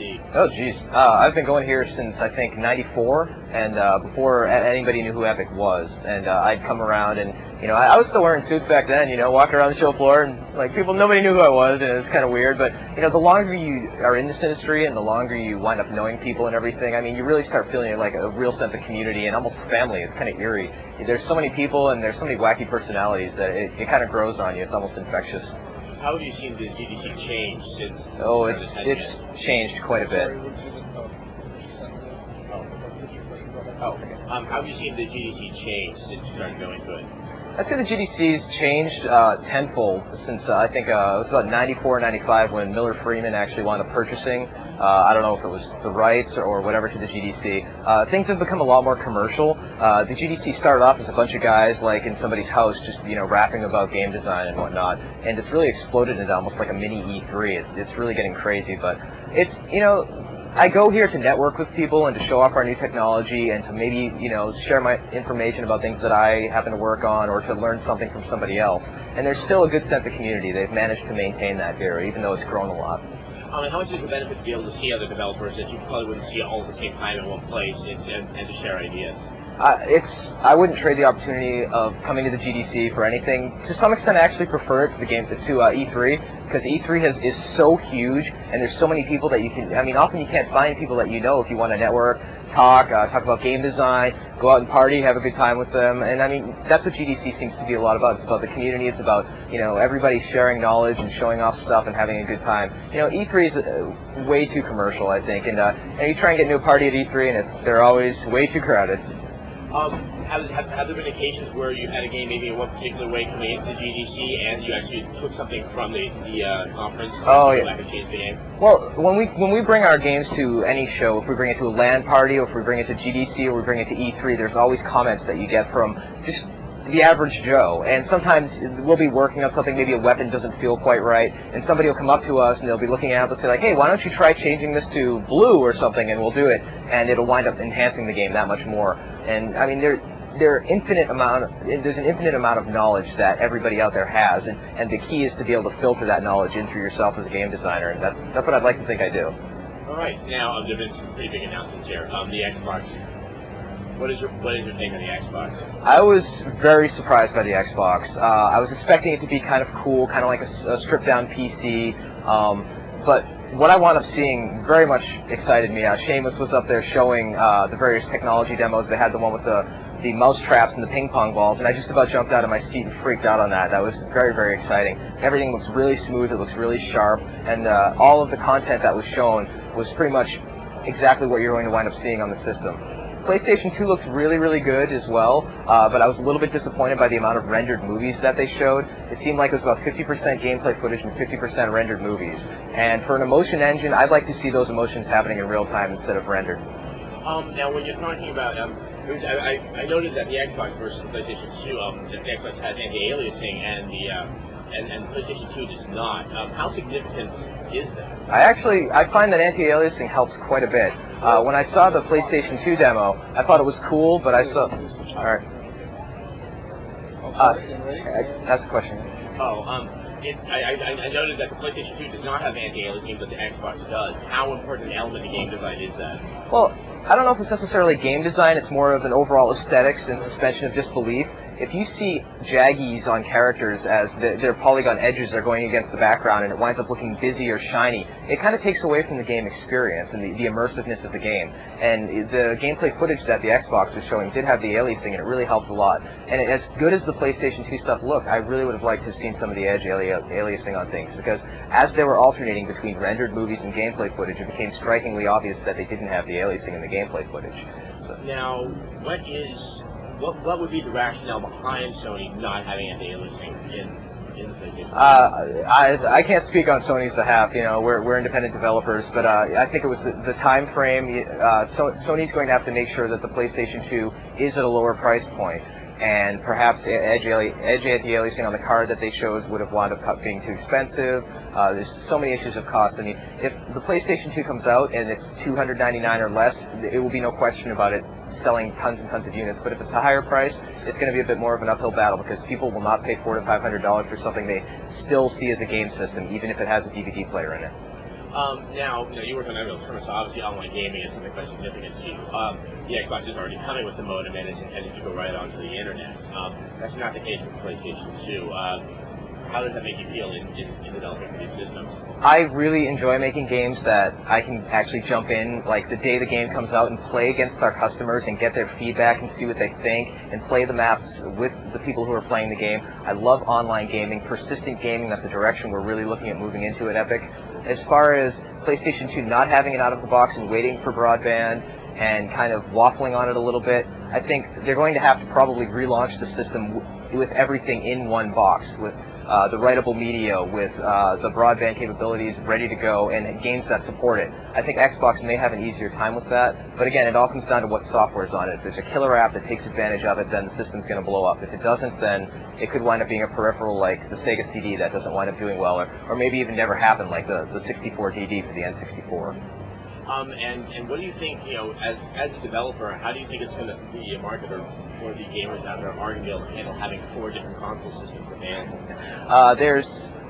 GDC? Oh, geez. I've been going here since, I think, '94, and before anybody knew who Epic was. And I'd come around, and, I was still wearing suits back then, walking around the show floor, and, nobody knew who I was, and it was kind of weird. But, the longer you are in this industry and the longer you wind up knowing people and everything, I mean, you really start feeling like a real sense of community and almost family. It's kind of eerie. There's so many people, and there's so many wacky personalities that it kind of grows on you. It's almost infectious. How have you seen the GDC change since? Oh, it's changed quite a bit. How have you seen the GDC change since you started going to it? I'd say the GDC's changed tenfold since I think it was about '94, '95 when Miller Freeman actually wound up purchasing. I don't know if it was the rights or whatever to the GDC. Things have become a lot more commercial. The GDC started off as a bunch of guys like in somebody's house just rapping about game design and whatnot, and it's really exploded into almost like a mini E3. It's really getting crazy, but it's I go here to network with people and to show off our new technology and to maybe, share my information about things that I happen to work on or to learn something from somebody else. And there's still a good sense of community. They've managed to maintain that here, even though it's grown a lot. How much is the benefit to be able to see other developers that you probably wouldn't see all at the same time in one place and to share ideas? I wouldn't trade the opportunity of coming to the GDC for anything. To some extent, I actually prefer it to E3 because E3 is so huge and there's so many people that you can. I mean, often you can't find people that if you want to network, talk about game design, go out and party, have a good time with them. And I mean, that's what GDC seems to be a lot about. It's about the community. It's about everybody sharing knowledge and showing off stuff and having a good time. E3 is way too commercial, I think, and you try and get into a party at E3 and they're always way too crowded. Have there been occasions where you had a game maybe in one particular way coming into the GDC and you actually took something from the conference and changed the game? Well, when we bring our games to any show, if we bring it to a LAN party or if we bring it to GDC or we bring it to E3, there's always comments that you get from just the average Joe, and sometimes we'll be working on something, maybe a weapon doesn't feel quite right, and somebody will come up to us and they'll be looking at it and say like, hey, why don't you try changing this to blue or something, and we'll do it, and it'll wind up enhancing the game that much more. And I mean, there's an infinite amount of knowledge that everybody out there has, and the key is to be able to filter that knowledge in through yourself as a game designer, and that's what I'd like to think I do. All right, now there have been some pretty big announcements here. The Xbox. What is your take on the Xbox? I was very surprised by the Xbox. I was expecting it to be kind of cool, kind of like a stripped-down PC, but what I wound up seeing very much excited me. Seamus was up there showing the various technology demos. They had the one with the mouse traps and the ping pong balls, and I just about jumped out of my seat and freaked out on that. That was very, very exciting. Everything looks really smooth. It looks really sharp, and all of the content that was shown was pretty much exactly what you're going to wind up seeing on the system. PlayStation 2 looks really, really good as well, but I was a little bit disappointed by the amount of rendered movies that they showed. It seemed like it was about 50% gameplay footage and 50% rendered movies. And for an emotion engine, I'd like to see those emotions happening in real time instead of rendered. Now, when you're talking about, I noted that the Xbox versus the PlayStation 2, the Xbox has anti-aliasing and the PlayStation 2 does not. How significant is that? I find that anti-aliasing helps quite a bit. When I saw the PlayStation 2 demo, I thought it was cool, but I saw... Alright. That's the question. I noted that the PlayStation 2 does not have anti-aliasing, but the Xbox does. How important an element of game design is that? Well, I don't know if it's necessarily game design. It's more of an overall aesthetics and suspension of disbelief. If you see jaggies on characters as their polygon edges are going against the background and it winds up looking busy or shiny, it kind of takes away from the game experience and the immersiveness of the game. And the gameplay footage that the Xbox was showing did have the aliasing, and it really helped a lot. And as good as the PlayStation 2 stuff looked, I really would have liked to have seen some of the edge aliasing on things, because as they were alternating between rendered movies and gameplay footage, it became strikingly obvious that they didn't have the aliasing in the gameplay footage. So. Now, what would be the rationale behind Sony not having anti-aliasing in the PlayStation? I can't speak on Sony's behalf. We're independent developers, but I think it was the time frame. Sony's going to have to make sure that the PlayStation 2 is at a lower price point, and perhaps edge anti-aliasing on the card that they showed would have wound up being too expensive. There's so many issues of cost. I mean, if the PlayStation 2 comes out and it's $299 or less, it will be no question about it selling tons and tons of units. But if it's a higher price, it's going to be a bit more of an uphill battle, because people will not pay $400 to $500 for something they still see as a game system, even if it has a DVD player in it. Now, you work on Unreal Tournament, so obviously online gaming is something quite significant to you. The Xbox is already coming with the modem and it's intended to go right onto the internet. That's not the case with PlayStation 2. How does that make you feel in developing for these systems? I really enjoy making games that I can actually jump in, like the day the game comes out, and play against our customers and get their feedback and see what they think and play the maps with the people who are playing the game. I love online gaming, persistent gaming. That's a direction we're really looking at moving into at Epic. As far as PlayStation 2 not having it out of the box and waiting for broadband and kind of waffling on it a little bit, I think they're going to have to probably relaunch the system with everything in one box, with the writable media, with the broadband capabilities ready to go, and games that support it. I think Xbox may have an easier time with that, but again, it all comes down to what software is on it. If there's a killer app that takes advantage of it, then the system's going to blow up. If it doesn't, then it could wind up being a peripheral like the Sega CD that doesn't wind up doing well, or maybe even never happen like the 64DD for the N64. And what do you think, as a developer, how do you think it's going to be a market or the gamers out there are going to be able to handle having 4 different console systems available? There's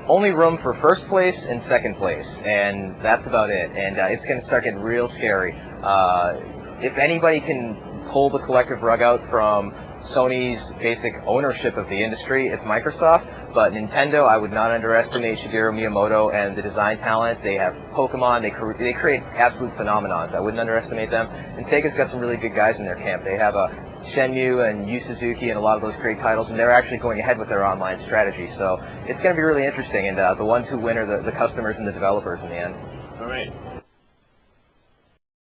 only room for first place and second place, and that's about it. And it's going to start getting real scary. If anybody can pull the collective rug out from Sony's basic ownership of the industry, it's Microsoft. But Nintendo, I would not underestimate Shigeru Miyamoto and the design talent. They have Pokemon. They create absolute phenomenons. I wouldn't underestimate them. And Sega's got some really good guys in their camp. They have Shenmue and Yu Suzuki and a lot of those great titles, and they're actually going ahead with their online strategy. So it's going to be really interesting, and the ones who win are the customers and the developers in the end. All right.